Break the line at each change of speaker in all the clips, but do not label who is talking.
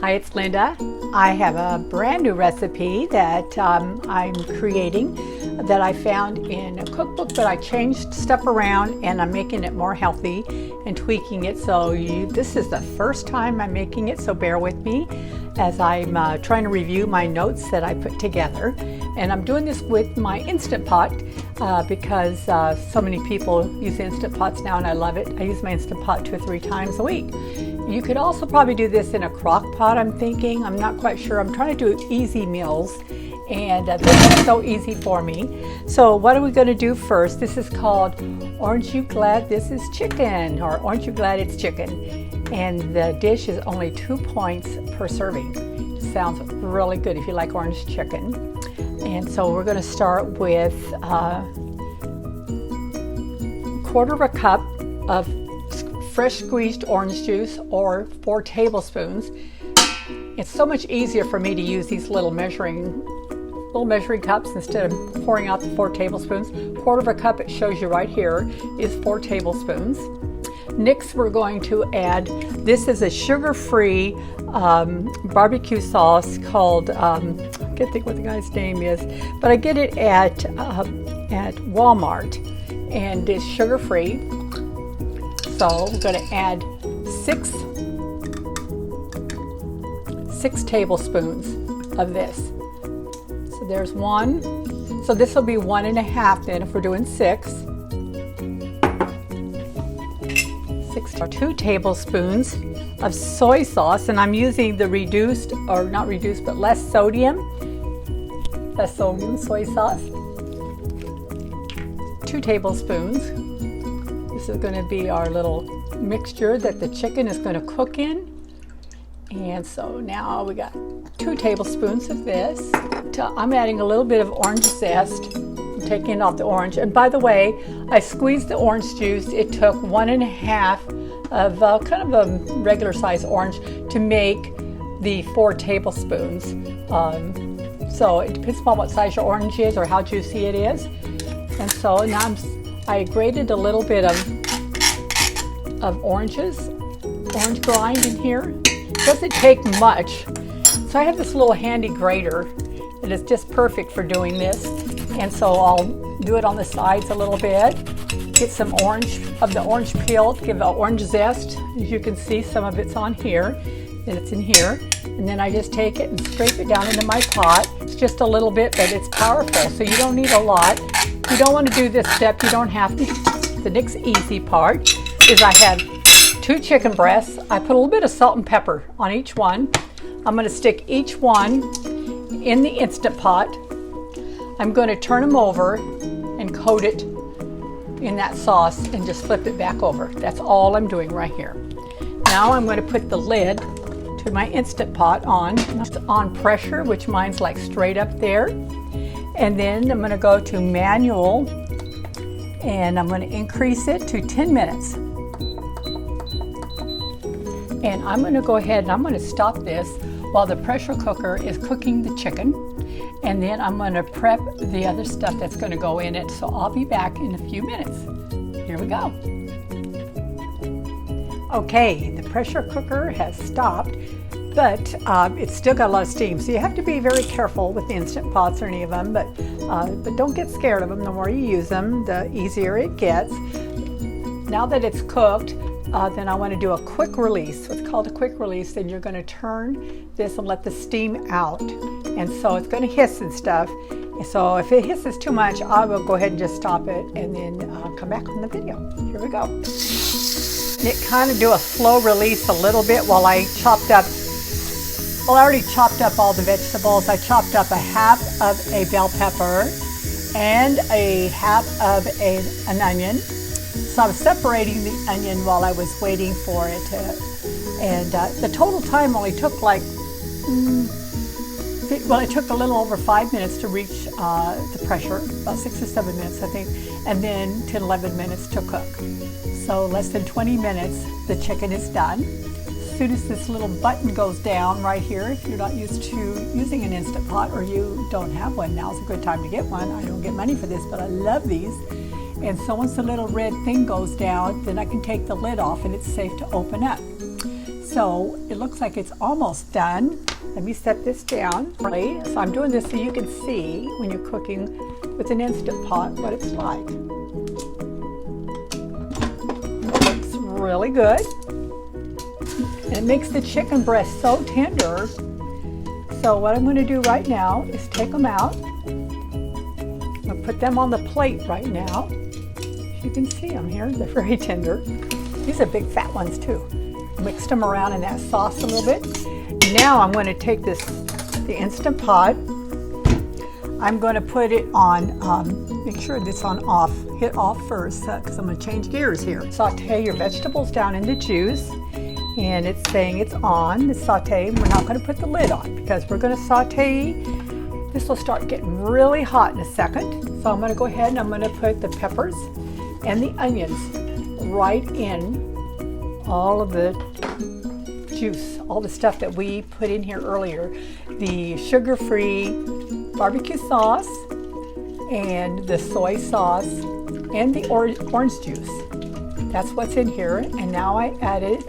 Hi, it's Linda. I have a brand new recipe that I'm creating that I found in a cookbook, but I changed stuff around and I'm making it more healthy and tweaking it. So this is the first time I'm making it, so bear with me as I'm trying to review my notes that I put together. And I'm doing this with my Instant Pot because so many people use Instant Pots now and I love it. I use my Instant Pot 2 or 3 times a week. You could also probably do this in a crock pot, I'm thinking. I'm not quite sure. I'm trying to do easy meals and this is so easy for me. So what are we going to do first? This is called Aren't You Glad This Is Chicken? Or Aren't You Glad It's Chicken? And the dish is only 2 points per serving. It sounds really good if you like orange chicken. And so we're going to start with 1/4 cup of fresh squeezed orange juice, or 4 tablespoons. It's so much easier for me to use these little measuring cups instead of pouring out the 4 tablespoons. 1/4 cup, it shows you right here, is 4 tablespoons. Next, we're going to add, this is a sugar-free barbecue sauce called, I can't think what the guy's name is, but I get it at Walmart, and it's sugar-free. So we're going to add 6 tablespoons of this. So there's 1. So this will be 1.5 then if we're doing 6. 2 tablespoons of soy sauce, and I'm using the reduced, or not reduced, but less sodium soy sauce. 2 tablespoons. This is going to be our little mixture that the chicken is going to cook in. And so now we got 2 tablespoons of this. I'm adding a little bit of orange zest. I'm taking off the orange. And by the way, I squeezed the orange juice. It took 1.5 of kind of a regular size orange to make the 4 tablespoons. So it depends upon what size your orange is or how juicy it is. And so now I grated a little bit of orange grind in here. It doesn't take much. So I have this little handy grater and it's just perfect for doing this. And so I'll do it on the sides a little bit. Get some of the orange peel, give it orange zest. As you can see, some of it's on here and it's in here. And then I just take it and scrape it down into my pot. It's just a little bit, but it's powerful, so you don't need a lot. If you don't want to do this step, you don't have to. The next easy part is I have 2 chicken breasts. I put a little bit of salt and pepper on each one. I'm going to stick each one in the Instant Pot. I'm going to turn them over and coat it in that sauce and just flip it back over. That's all I'm doing right here. Now I'm going to put the lid to my Instant Pot on pressure, which mine's like straight up there. And then I'm going to go to manual and I'm going to increase it to 10 minutes. And I'm going to go ahead and I'm going to stop this while the pressure cooker is cooking the chicken. And then I'm going to prep the other stuff that's going to go in it. So I'll be back in a few minutes. Here we go. Okay, the pressure cooker has stopped, but it's still got a lot of steam. So you have to be very careful with the Instant Pots or any of them, but don't get scared of them. The more you use them, the easier it gets. Now that it's cooked, then I want to do a quick release. What's called a quick release. Then you're going to turn this and let the steam out. And so it's going to hiss and stuff. So if it hisses too much, I will go ahead and just stop it and then come back on the video. Here we go. It kind of do a slow release a little bit while I chopped up. Well, I already chopped up all the vegetables. I chopped up 1/2 of a bell pepper and 1/2 of an onion. So I was separating the onion while I was waiting for it and the total time only took like, it took a little over 5 minutes to reach the pressure, about 6 or 7 minutes I think, and then 10, 11 minutes to cook. So less than 20 minutes, the chicken is done. As soon as this little button goes down right here, if you're not used to using an Instant Pot or you don't have one, now's a good time to get one. I don't get money for this, but I love these. And so once the little red thing goes down, then I can take the lid off and it's safe to open up. So it looks like it's almost done. Let me set this down. Right? So I'm doing this so you can see when you're cooking with an Instant Pot what it's like. It looks really good. And it makes the chicken breast so tender. So what I'm going to do right now is take them out. I'll put them on the plate right now. You can see them here. They're very tender. These are big fat ones too. Mixed them around in that sauce a little bit. Now I'm going to take the Instant Pot. I'm going to put it on, make sure it's on off. Hit off first because I'm going to change gears here. Saute your vegetables down in the juice. And it's saying it's on, the saute. We're not going to put the lid on because we're going to saute. This will start getting really hot in a second. So I'm going to go ahead and I'm going to put the peppers and the onions right in all of the juice, all the stuff that we put in here earlier. The sugar-free barbecue sauce and the soy sauce and the orange juice. That's what's in here. And now I added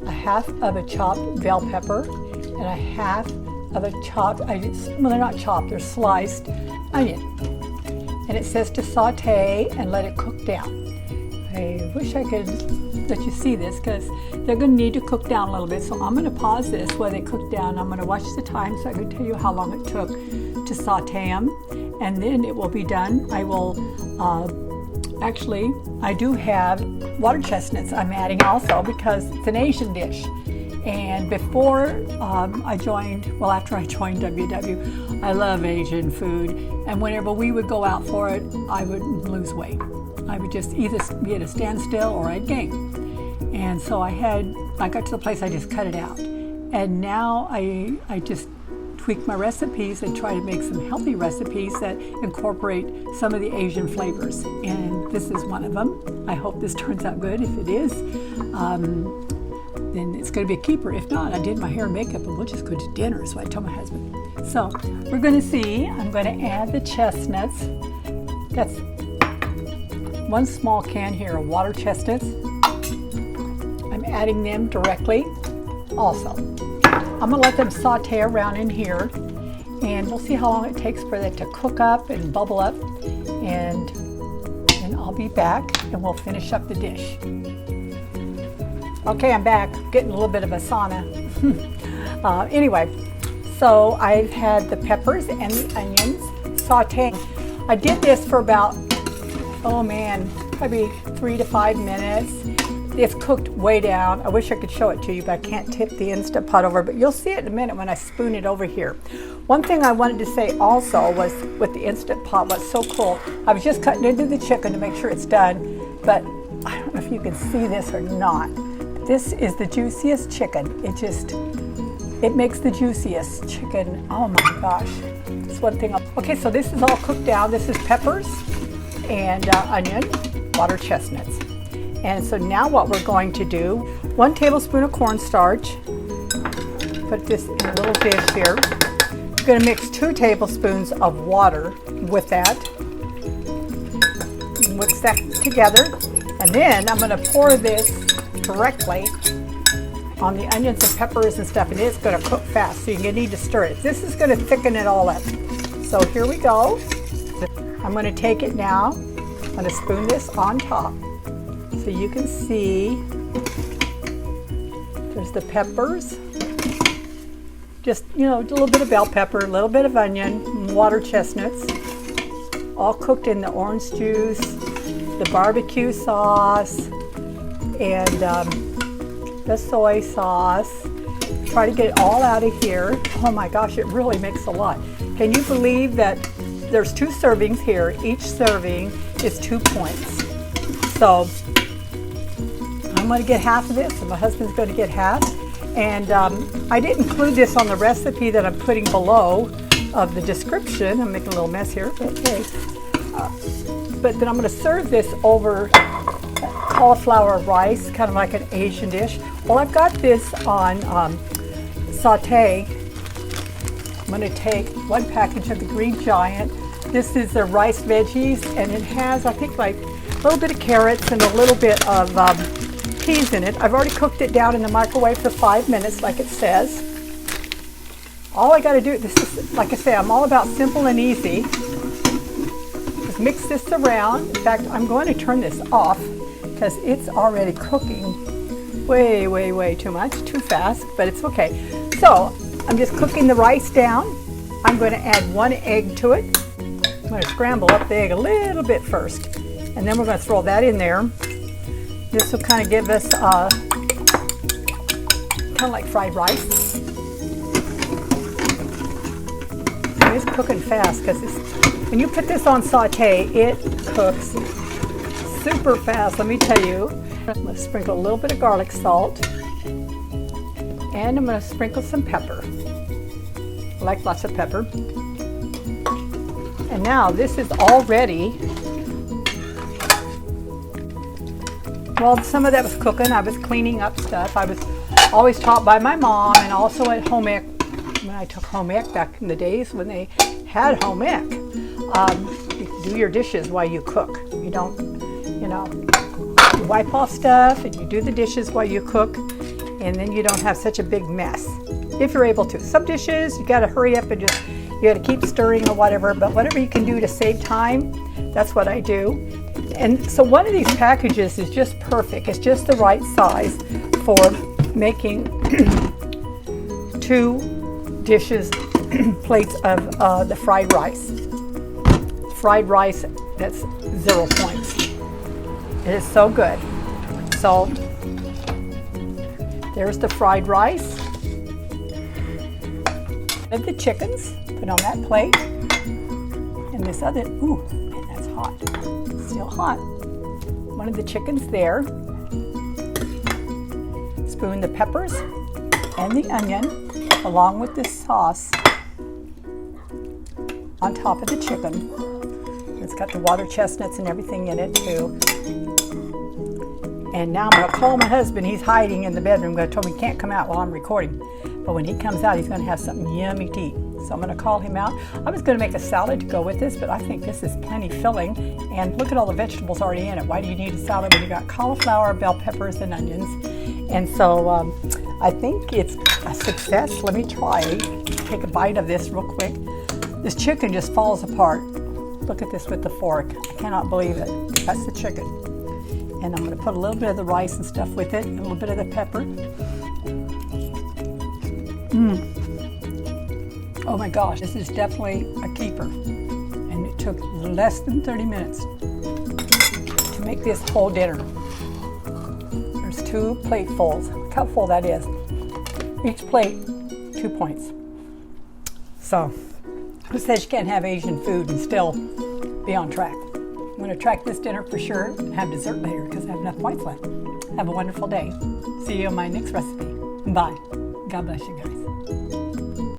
a half of a chopped bell pepper and a half of a chopped, well, they're not chopped, they're sliced onion. And it says to saute and let it cook down. I wish I could let you see this because they're going to need to cook down a little bit. So I'm going to pause this while they cook down. I'm going to watch the time so I can tell you how long it took to saute them. And then it will be done. I will actually, I do have water chestnuts I'm adding also because it's an Asian dish. And before I joined, well, after I joined WW, I love Asian food. And whenever we would go out for it, I would lose weight. I would just either be at a standstill or I'd gain. And so I got to the place I just cut it out. And now I just tweak my recipes and try to make some healthy recipes that incorporate some of the Asian flavors. And this is one of them. I hope this turns out good. If it is, then it's going to be a keeper. If not, I did my hair and makeup and we'll just go to dinner, is what I told my husband. So we're going to see, I'm going to add the chestnuts. That's one small can here of water chestnuts. I'm adding them directly also. I'm going to let them saute around in here and we'll see how long it takes for that to cook up and bubble up, and then I'll be back and we'll finish up the dish. Okay, I'm back. Getting a little bit of a sauna. Anyway, so I've had the peppers and the onions sauteing. I did this for about, oh man, probably 3 to 5 minutes. It's cooked way down. I wish I could show it to you, but I can't tip the Instant Pot over, but you'll see it in a minute when I spoon it over here. One thing I wanted to say also was with the Instant Pot, what's so cool, I was just cutting into the chicken to make sure it's done, but I don't know if you can see this or not. This is the juiciest chicken. It makes the juiciest chicken. Oh my gosh. That's one thing. Okay, so this is all cooked down. This is peppers and onion, water chestnuts. And so now what we're going to do, 1 tablespoon of cornstarch. Put this in a little dish here. I'm going to mix 2 tablespoons of water with that. Mix that together. And then I'm going to pour this directly on the onions and peppers and stuff, and it's going to cook fast, so you're going to need to stir it. This is going to thicken it all up. So here we go. I'm going to take it now. I'm going to spoon this on top so you can see. There's the peppers. Just, you know, a little bit of bell pepper, a little bit of onion, water chestnuts, all cooked in the orange juice, the barbecue sauce, and the soy sauce. Try to get it all out of here. Oh my gosh, it really makes a lot. Can you believe that there's 2 servings here? Each serving is 2 points. So I'm going to get half of this and my husband's going to get half. And I didn't include this on the recipe that I'm putting below of the description. I'm making a little mess here, but hey. But then I'm going to serve this over cauliflower rice, kind of like an Asian dish. Well, I've got this on saute. I'm going to take 1 package of the Green Giant. This is the rice veggies, and it has, I think, like a little bit of carrots and a little bit of peas in it. I've already cooked it down in the microwave for 5 minutes like it says. All I got to do, this is, like I say, I'm all about simple and easy. Just mix this around. In fact, I'm going to turn this off because it's already cooking way, way, way too much, too fast, but it's okay. So I'm just cooking the rice down. I'm going to add 1 egg to it. I'm going to scramble up the egg a little bit first, and then we're going to throw that in there. This will kind of give us kind of like fried rice. And it's cooking fast because when you put this on saute, it cooks super fast. Let me tell you. I'm going to sprinkle a little bit of garlic salt, and I'm going to sprinkle some pepper. I like lots of pepper. And now this is all ready. Well, some of that was cooking. I was cleaning up stuff. I was always taught by my mom, and also at home ec, when I took home ec back in the days when they had home ec. You do your dishes while you cook. You don't, you know, you wipe off stuff and you do the dishes while you cook, and then you don't have such a big mess. If you're able to. Some dishes, you got to hurry up and just, you got to keep stirring or whatever, but whatever you can do to save time, that's what I do. And so one of these packages is just perfect. It's just the right size for making 2 dishes, plates of the fried rice. Fried rice, that's 0 points. It is so good. So there's the fried rice. And the chickens, put on that plate. And this other, ooh, man, that's hot. Still hot. One of the chickens there. Spoon the peppers and the onion along with this sauce on top of the chicken. It's got the water chestnuts and everything in it too. And now I'm going to call my husband. He's hiding in the bedroom. I told him he can't come out while I'm recording. But when he comes out, he's going to have something yummy to eat. So I'm going to call him out. I was going to make a salad to go with this, but I think this is plenty filling. And look at all the vegetables already in it. Why do you need a salad when you got cauliflower, bell peppers, and onions? And so I think it's a success. Let me try. Take a bite of this real quick. This chicken just falls apart. Look at this with the fork. I cannot believe it. That's the chicken. And I'm going to put a little bit of the rice and stuff with it, and a little bit of the pepper. Oh my gosh, this is definitely a keeper. And it took less than 30 minutes to make this whole dinner. There's 2 platefuls. Look how full that is. Each plate, 2 points. So, who says you can't have Asian food and still be on track? I'm going to track this dinner for sure and have dessert later because I have enough points left. Have a wonderful day. See you on my next recipe. Bye. God bless you guys.